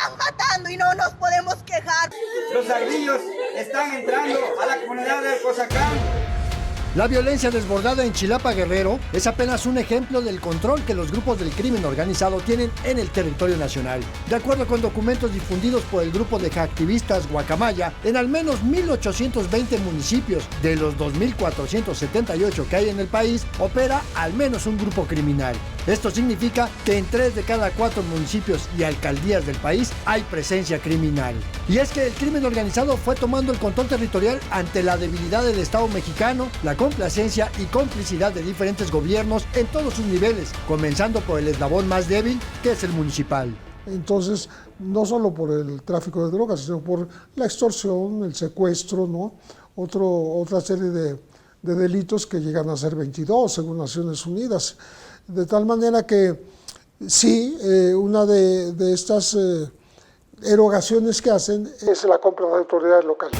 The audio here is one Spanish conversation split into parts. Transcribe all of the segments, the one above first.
están matando y no nos podemos quejar. Los ardillos están entrando a la comunidad de Cozacán. La violencia desbordada en Chilapa, Guerrero, es apenas un ejemplo del control que los grupos del crimen organizado tienen en el territorio nacional. De acuerdo con documentos difundidos por el grupo de activistas Guacamaya, en al menos 1,820 municipios de los 2,478 que hay en el país, opera al menos un grupo criminal. Esto significa que en 3 de cada 4 municipios y alcaldías del país hay presencia criminal. Y es que el crimen organizado fue tomando el control territorial ante la debilidad del Estado mexicano, la complacencia y complicidad de diferentes gobiernos en todos sus niveles, comenzando por el eslabón más débil, que es el municipal. Entonces, no solo por el tráfico de drogas, sino por la extorsión, el secuestro, ¿no? Otra serie de delitos que llegan a ser 22, según Naciones Unidas. De tal manera que, sí, una de estas erogaciones que hacen es la compra de autoridades locales.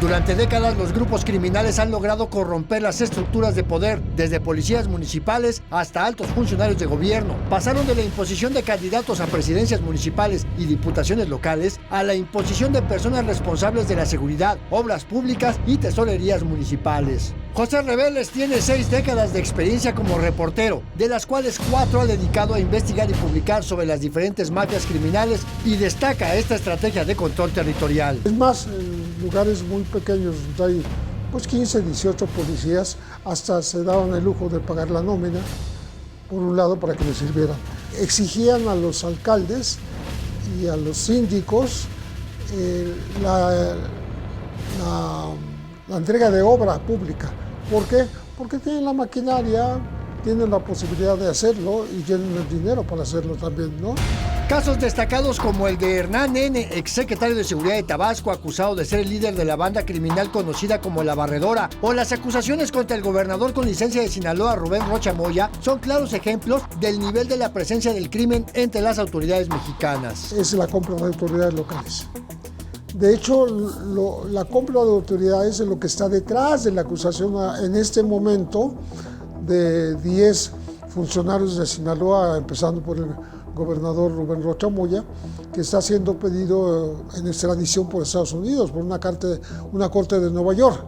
Durante décadas, los grupos criminales han logrado corromper las estructuras de poder, desde policías municipales hasta altos funcionarios de gobierno. Pasaron de la imposición de candidatos a presidencias municipales y diputaciones locales a la imposición de personas responsables de la seguridad, obras públicas y tesorerías municipales. José Reveles tiene 6 décadas de experiencia como reportero, de las cuales 4 ha dedicado a investigar y publicar sobre las diferentes mafias criminales, y destaca esta estrategia de control territorial. Es más, en lugares muy pequeños, donde hay 15, 18 policías, hasta se daban el lujo de pagar la nómina, por un lado, para que les sirvieran. Exigían a los alcaldes y a los síndicos la entrega de obra pública. ¿Por qué? Porque tienen la maquinaria, tienen la posibilidad de hacerlo y tienen el dinero para hacerlo también, ¿no? Casos destacados como el de Hernán N., exsecretario de Seguridad de Tabasco, acusado de ser el líder de la banda criminal conocida como La Barredora, o las acusaciones contra el gobernador con licencia de Sinaloa, Rubén Rocha Moya, son claros ejemplos del nivel de la presencia del crimen entre las autoridades mexicanas. Es la compra de autoridades locales. De hecho, la compra de autoridades es lo que está detrás de la acusación en este momento de 10 funcionarios de Sinaloa, empezando por el gobernador Rubén Rocha Moya, que está siendo pedido en extradición por Estados Unidos, por una corte de Nueva York.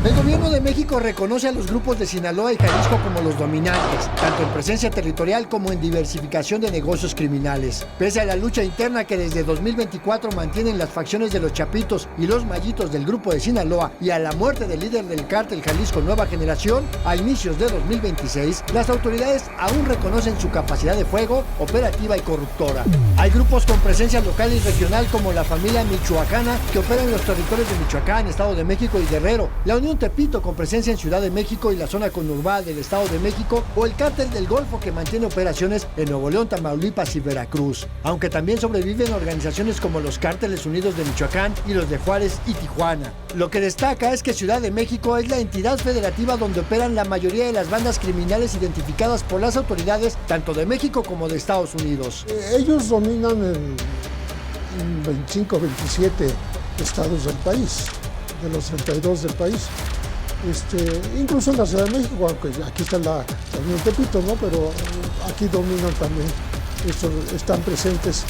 El gobierno de México reconoce a los grupos de Sinaloa y Jalisco como los dominantes, tanto en presencia territorial como en diversificación de negocios criminales. Pese a la lucha interna que desde 2024 mantienen las facciones de los Chapitos y los Mallitos del grupo de Sinaloa, y a la muerte del líder del cártel Jalisco Nueva Generación, a inicios de 2026, las autoridades aún reconocen su capacidad de fuego, operativa y corruptora. Hay grupos con presencia local y regional como la familia michoacana, que opera en los territorios de Michoacán, Estado de México y Guerrero, la Unión Tepito, con presencia en Ciudad de México y la zona conurbada del Estado de México, o el Cártel del Golfo, que mantiene operaciones en Nuevo León, Tamaulipas y Veracruz. Aunque también sobreviven organizaciones como los Cárteles Unidos de Michoacán y los de Juárez y Tijuana. Lo que destaca es que Ciudad de México es la entidad federativa donde operan la mayoría de las bandas criminales identificadas por las autoridades tanto de México como de Estados Unidos. Ellos dominan en 25, 27 estados del país, de los 32 del país. Incluso en la Ciudad de México, aunque aquí está la Unión Tepito, ¿no? Pero aquí dominan también, están presentes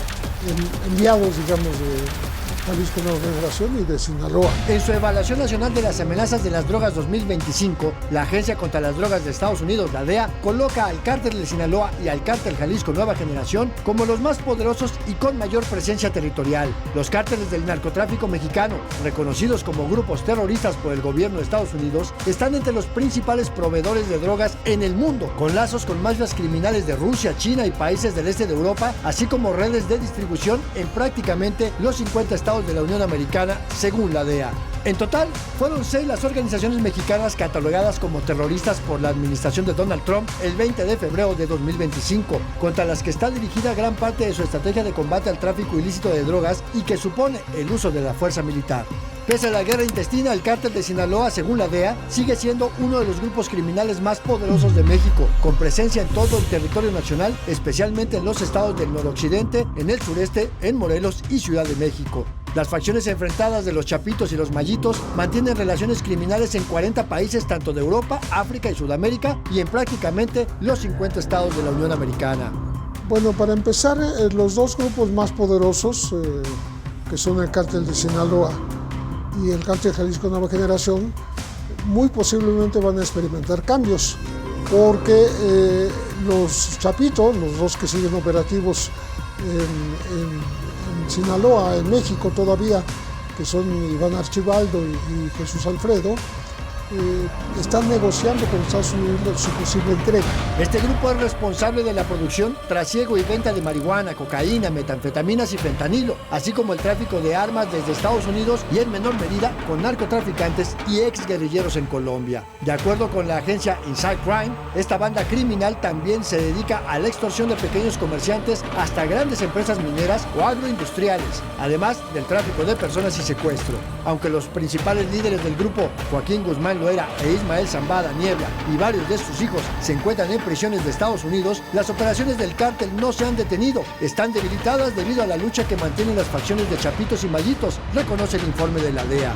enviados, digamos, de Jalisco Nueva Generación y de Sinaloa. En su evaluación nacional de las amenazas de las drogas 2025, la Agencia contra las Drogas de Estados Unidos, la DEA, coloca al Cártel de Sinaloa y al Cártel Jalisco Nueva Generación como los más poderosos y con mayor presencia territorial. Los cárteles del narcotráfico mexicano, reconocidos como grupos terroristas por el gobierno de Estados Unidos, están entre los principales proveedores de drogas en el mundo, con lazos con mafias criminales de Rusia, China y países del este de Europa, así como redes de distribución en prácticamente los 50 estados de la Unión Americana, según la DEA. En total, fueron 6 las organizaciones mexicanas catalogadas como terroristas por la administración de Donald Trump el 20 de febrero de 2025, contra las que está dirigida gran parte de su estrategia de combate al tráfico ilícito de drogas y que supone el uso de la fuerza militar. Pese a la guerra intestina, el cártel de Sinaloa, según la DEA, sigue siendo uno de los grupos criminales más poderosos de México, con presencia en todo el territorio nacional, especialmente en los estados del noroccidente, en el sureste, en Morelos y Ciudad de México. Las facciones enfrentadas de los Chapitos y los Mayitos mantienen relaciones criminales en 40 países tanto de Europa, África y Sudamérica y en prácticamente los 50 estados de la Unión Americana. Bueno, para empezar, los dos grupos más poderosos, que son el cártel de Sinaloa y el cártel Jalisco Nueva Generación, muy posiblemente van a experimentar cambios, porque los Chapitos, los dos que siguen operativos en Sinaloa, en México todavía, que son Iván Archibaldo y Jesús Alfredo, están negociando con Estados Unidos su posible entrega. Este grupo es responsable de la producción, trasiego y venta de marihuana, cocaína, metanfetaminas y fentanilo, así como el tráfico de armas desde Estados Unidos y en menor medida con narcotraficantes y exguerrilleros en Colombia. De acuerdo con la agencia Inside Crime, esta banda criminal también se dedica a la extorsión de pequeños comerciantes hasta grandes empresas mineras o agroindustriales, además del tráfico de personas y secuestro. Aunque los principales líderes del grupo, Joaquín Guzmán Loera e Ismael Zambada Niebla, y varios de sus hijos se encuentran en prisiones de Estados Unidos, las operaciones del cártel no se han detenido. Están debilitadas debido a la lucha que mantienen las facciones de Chapitos y Mayitos, reconoce el informe de la DEA.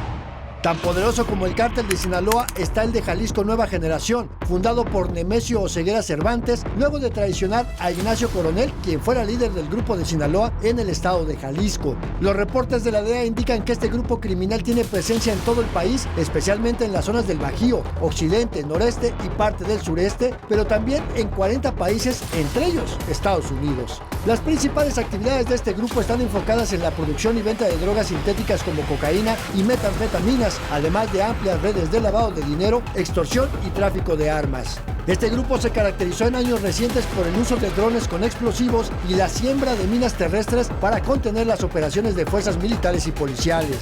Tan poderoso como el cártel de Sinaloa está el de Jalisco Nueva Generación, fundado por Nemesio Oseguera Cervantes, luego de traicionar a Ignacio Coronel, quien fuera líder del grupo de Sinaloa en el estado de Jalisco. Los reportes de la DEA indican que este grupo criminal tiene presencia en todo el país, especialmente en las zonas del Bajío, occidente, noreste y parte del sureste, pero también en 40 países, entre ellos Estados Unidos. Las principales actividades de este grupo están enfocadas en la producción y venta de drogas sintéticas como cocaína y metanfetaminas, además de amplias redes de lavado de dinero, extorsión y tráfico de armas. Este grupo se caracterizó en años recientes por el uso de drones con explosivos y la siembra de minas terrestres para contener las operaciones de fuerzas militares y policiales.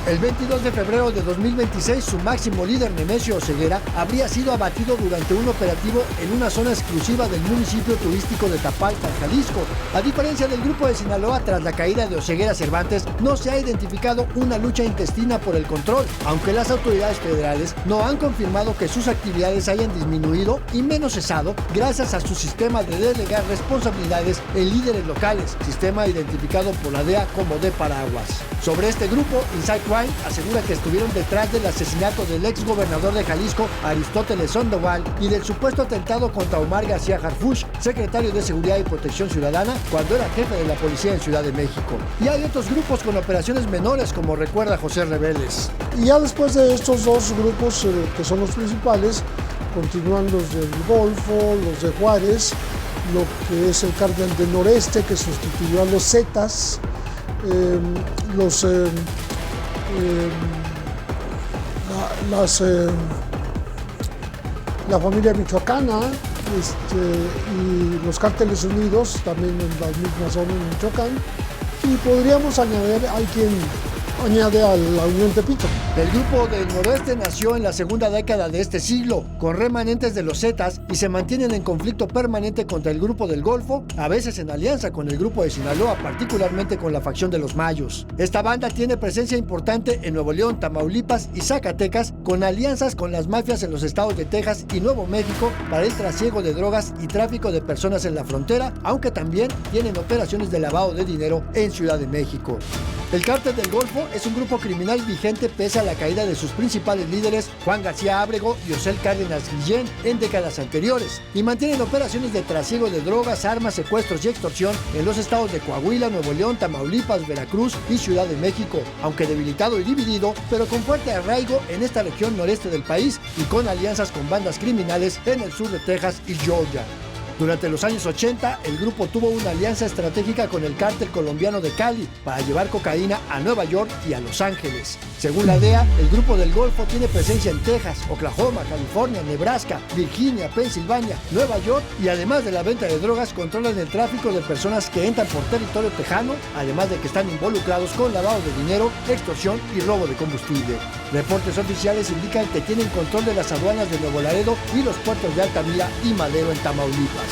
El 22 de febrero de 2026, su máximo líder, Nemesio Oseguera, habría sido abatido durante un operativo en una zona exclusiva del municipio turístico de Tapalpa, Jalisco. A diferencia del grupo de Sinaloa, tras la caída de Oseguera Cervantes, no se ha identificado una lucha intestina por el control, aunque las autoridades federales no han confirmado que sus actividades hayan disminuido y menos cesado gracias a su sistema de delegar responsabilidades en líderes locales, sistema identificado por la DEA como de paraguas. Sobre este grupo, Inside Crime asegura que estuvieron detrás del asesinato del ex gobernador de Jalisco, Aristóteles Sandoval, y del supuesto atentado contra Omar García Harfuch, secretario de Seguridad y Protección Ciudadana, cuando era jefe de la policía en Ciudad de México. Y hay otros grupos con operaciones menores, como recuerda José Reveles. Y ya después de estos dos grupos, que son los principales, continúan los del Golfo, los de Juárez, lo que es el cártel del Noreste, que sustituyó a los Zetas, la familia michoacana, y los cárteles unidos, también en la misma zona en Michoacán, y podríamos añadir, hay quien añade a la Unión Tepito. El grupo del Noroeste nació en la segunda década de este siglo, con remanentes de los Zetas, y se mantienen en conflicto permanente contra el grupo del Golfo, a veces en alianza con el grupo de Sinaloa, particularmente con la facción de los Mayos. Esta banda tiene presencia importante en Nuevo León, Tamaulipas y Zacatecas, con alianzas con las mafias en los estados de Texas y Nuevo México para el trasiego de drogas y tráfico de personas en la frontera, aunque también tienen operaciones de lavado de dinero en Ciudad de México. El Cártel del Golfo es un grupo criminal vigente pese a la caída de sus principales líderes, Juan García Ábrego y Osel Cárdenas Guillén, en décadas anteriores, y mantienen operaciones de trasiego de drogas, armas, secuestros y extorsión en los estados de Coahuila, Nuevo León, Tamaulipas, Veracruz y Ciudad de México, aunque debilitado y dividido, pero con fuerte arraigo en esta región noreste del país y con alianzas con bandas criminales en el sur de Texas y Georgia. Durante los años 80, el grupo tuvo una alianza estratégica con el cártel colombiano de Cali para llevar cocaína a Nueva York y a Los Ángeles. Según la DEA, el grupo del Golfo tiene presencia en Texas, Oklahoma, California, Nebraska, Virginia, Pensilvania, Nueva York y además de la venta de drogas, controlan el tráfico de personas que entran por territorio tejano, además de que están involucrados con lavado de dinero, extorsión y robo de combustible. Reportes oficiales indican que tienen control de las aduanas de Nuevo Laredo y los puertos de Altamira y Madero en Tamaulipas.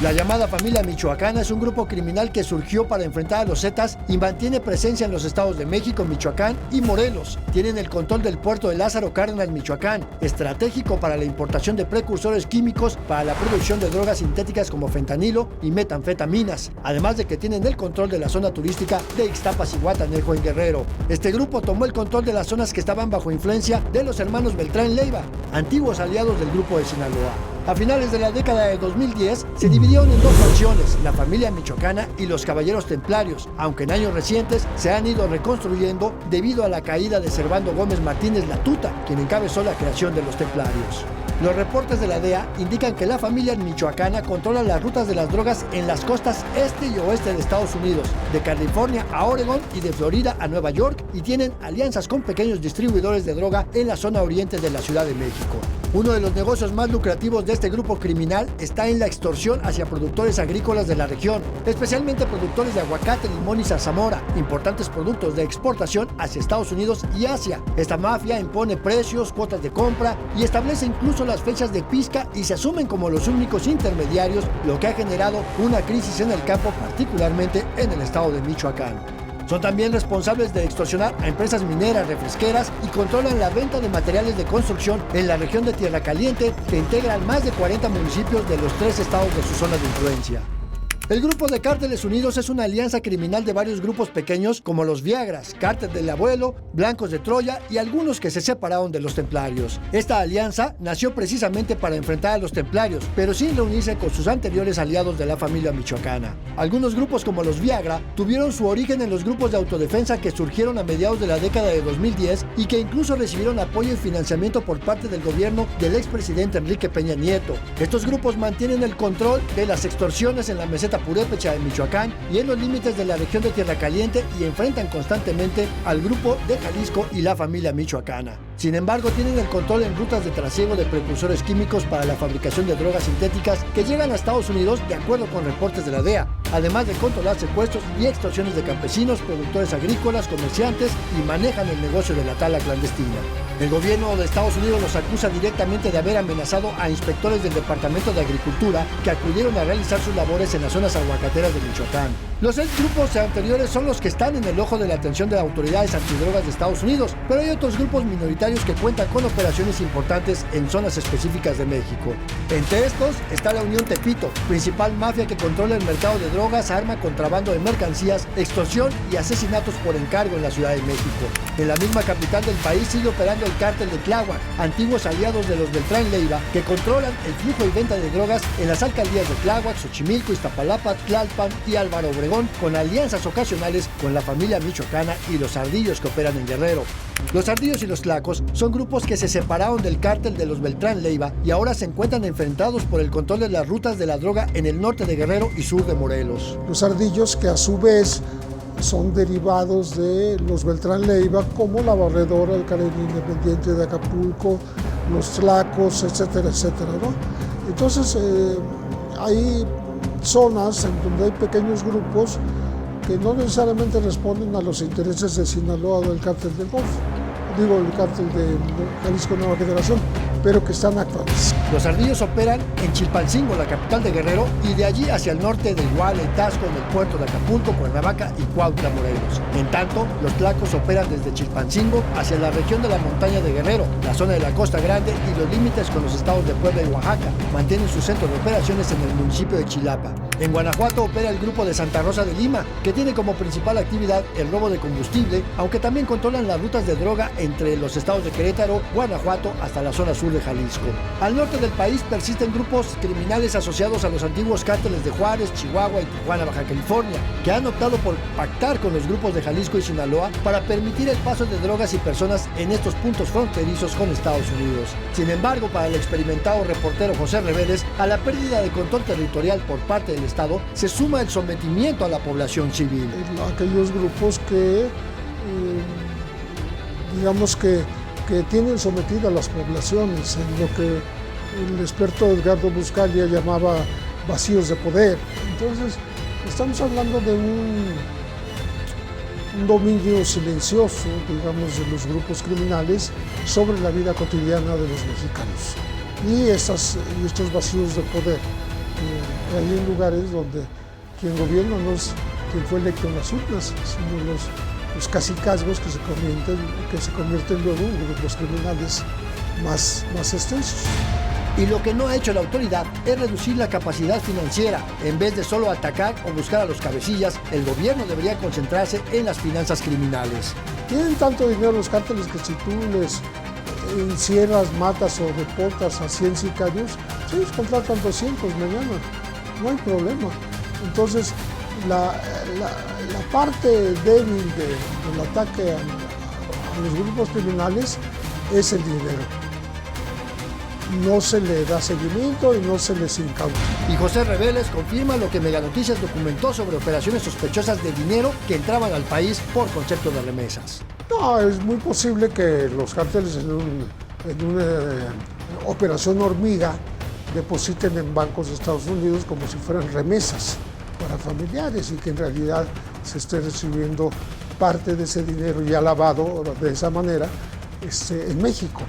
La llamada familia michoacana es un grupo criminal que surgió para enfrentar a los Zetas y mantiene presencia en los estados de México, Michoacán y Morelos. Tienen el control del puerto de Lázaro Cárdenas, Michoacán, estratégico para la importación de precursores químicos para la producción de drogas sintéticas como fentanilo y metanfetaminas, además de que tienen el control de la zona turística de Ixtapas y Guatanejo en Guerrero. Este grupo tomó el control de las zonas que estaban bajo influencia de los hermanos Beltrán Leiva, antiguos aliados del grupo de Sinaloa. A finales de la década de 2010 se dividieron en dos facciones, la familia michoacana y los caballeros templarios, aunque en años recientes se han ido reconstruyendo debido a la caída de Servando Gómez Martínez La Tuta, quien encabezó la creación de los templarios. Los reportes de la DEA indican que la familia michoacana controla las rutas de las drogas en las costas este y oeste de Estados Unidos, de California a Oregón y de Florida a Nueva York, y tienen alianzas con pequeños distribuidores de droga en la zona oriente de la Ciudad de México. Uno de los negocios más lucrativos de este grupo criminal está en la extorsión hacia productores agrícolas de la región, especialmente productores de aguacate, limón y zarzamora, importantes productos de exportación hacia Estados Unidos y Asia. Esta mafia impone precios, cuotas de compra y establece incluso las fechas de pizca y se asumen como los únicos intermediarios, lo que ha generado una crisis en el campo, particularmente en el estado de Michoacán. Son también responsables de extorsionar a empresas mineras, refresqueras y controlan la venta de materiales de construcción en la región de Tierra Caliente, que integra más de 40 municipios de los 3 estados de su zona de influencia. El grupo de Cárteles Unidos es una alianza criminal de varios grupos pequeños como los Viagras, Cártel del Abuelo, Blancos de Troya y algunos que se separaron de los Templarios. Esta alianza nació precisamente para enfrentar a los Templarios, pero sin reunirse con sus anteriores aliados de la familia michoacana. Algunos grupos como los Viagra tuvieron su origen en los grupos de autodefensa que surgieron a mediados de la década de 2010 y que incluso recibieron apoyo y financiamiento por parte del gobierno del expresidente Enrique Peña Nieto. Estos grupos mantienen el control de las extorsiones en la meseta Purépecha de Michoacán y en los límites de la región de Tierra Caliente y enfrentan constantemente al grupo de Jalisco y la familia michoacana. Sin embargo, tienen el control en rutas de trasiego de precursores químicos para la fabricación de drogas sintéticas que llegan a Estados Unidos de acuerdo con reportes de la DEA, además de controlar secuestros y extorsiones de campesinos, productores agrícolas, comerciantes y manejan el negocio de la tala clandestina. El gobierno de Estados Unidos los acusa directamente de haber amenazado a inspectores del Departamento de Agricultura que acudieron a realizar sus labores en las zonas aguacateras de Michoacán. Los 6 grupos anteriores son los que están en el ojo de la atención de autoridades antidrogas de Estados Unidos, pero hay otros grupos minoritarios que cuentan con operaciones importantes en zonas específicas de México. Entre estos está la Unión Tepito, principal mafia que controla el mercado de drogas, arma, contrabando de mercancías, extorsión y asesinatos por encargo en la Ciudad de México. En la misma capital del país sigue operando el cártel de Tláhuac, antiguos aliados de los Beltrán Leiva, que controlan el flujo y venta de drogas en las alcaldías de Tláhuac, Xochimilco, Iztapalapa, Tlalpan y Álvaro Obregón, con alianzas ocasionales con la familia michoacana y los ardillos que operan en Guerrero. Los ardillos y los tlacos son grupos que se separaron del cártel de los Beltrán Leiva y ahora se encuentran enfrentados por el control de las rutas de la droga en el norte de Guerrero y sur de Morelos. Los ardillos, que a su vez son derivados de los Beltrán Leiva, como la Barredora, el Caribe Independiente de Acapulco, los tlacos, etcétera, etcétera, ¿no? Entonces hay zonas en donde hay pequeños grupos que no necesariamente responden a los intereses de Sinaloa o del cártel del Golfo, digo el cártel de Jalisco Nueva Generación, pero que están actuales. Los ardillos operan en Chilpancingo, la capital de Guerrero, y de allí hacia el norte de Iguala y Taxco, en el puerto de Acapulco, Cuernavaca y Cuautla, Morelos. En tanto, los tlacos operan desde Chilpancingo hacia la región de la montaña de Guerrero, la zona de la Costa Grande y los límites con los estados de Puebla y Oaxaca. Mantienen su centro de operaciones en el municipio de Chilapa. En Guanajuato opera el grupo de Santa Rosa de Lima, que tiene como principal actividad el robo de combustible, aunque también controlan las rutas de droga entre los estados de Querétaro, Guanajuato, hasta la zona sur de Jalisco. Al norte del país persisten grupos criminales asociados a los antiguos cárteles de Juárez, Chihuahua y Tijuana, Baja California, que han optado por pactar con los grupos de Jalisco y Sinaloa para permitir el paso de drogas y personas en estos puntos fronterizos con Estados Unidos. Sin embargo, para el experimentado reportero José Reveles, a la pérdida de control territorial por parte del Estado se suma el sometimiento a la población civil. Aquellos grupos que, digamos que tienen sometida a las poblaciones en lo que el experto Edgardo Buscaglia llamaba vacíos de poder. Entonces, estamos hablando de un dominio silencioso, digamos, de los grupos criminales sobre la vida cotidiana de los mexicanos. Y estos vacíos de poder. Hay en lugares donde quien gobierna no es quien fue electo en las urnas, sino los cacicazgos que se convierten luego en grupos criminales más extensos. Y lo que no ha hecho la autoridad es reducir la capacidad financiera. En vez de solo atacar o buscar a los cabecillas, el gobierno debería concentrarse en las finanzas criminales. Tienen tanto dinero los cárteles que si tú les encierras, matas o deportas a 100 sicarios, ellos contratan 200 mañana, no hay problema. Entonces, la parte débil del ataque a los grupos criminales es el dinero. No se le da seguimiento y no se les incauta. Y José Reveles confirma lo que Meganoticias documentó sobre operaciones sospechosas de dinero que entraban al país por concepto de remesas. No, es muy posible que los cárteles en una operación hormiga depositen en bancos de Estados Unidos como si fueran remesas para familiares y que en realidad se esté recibiendo parte de ese dinero ya lavado de esa manera en México.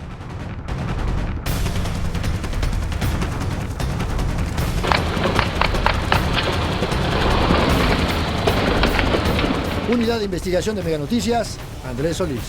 Unidad de Investigación de Meganoticias, Andrés Solís.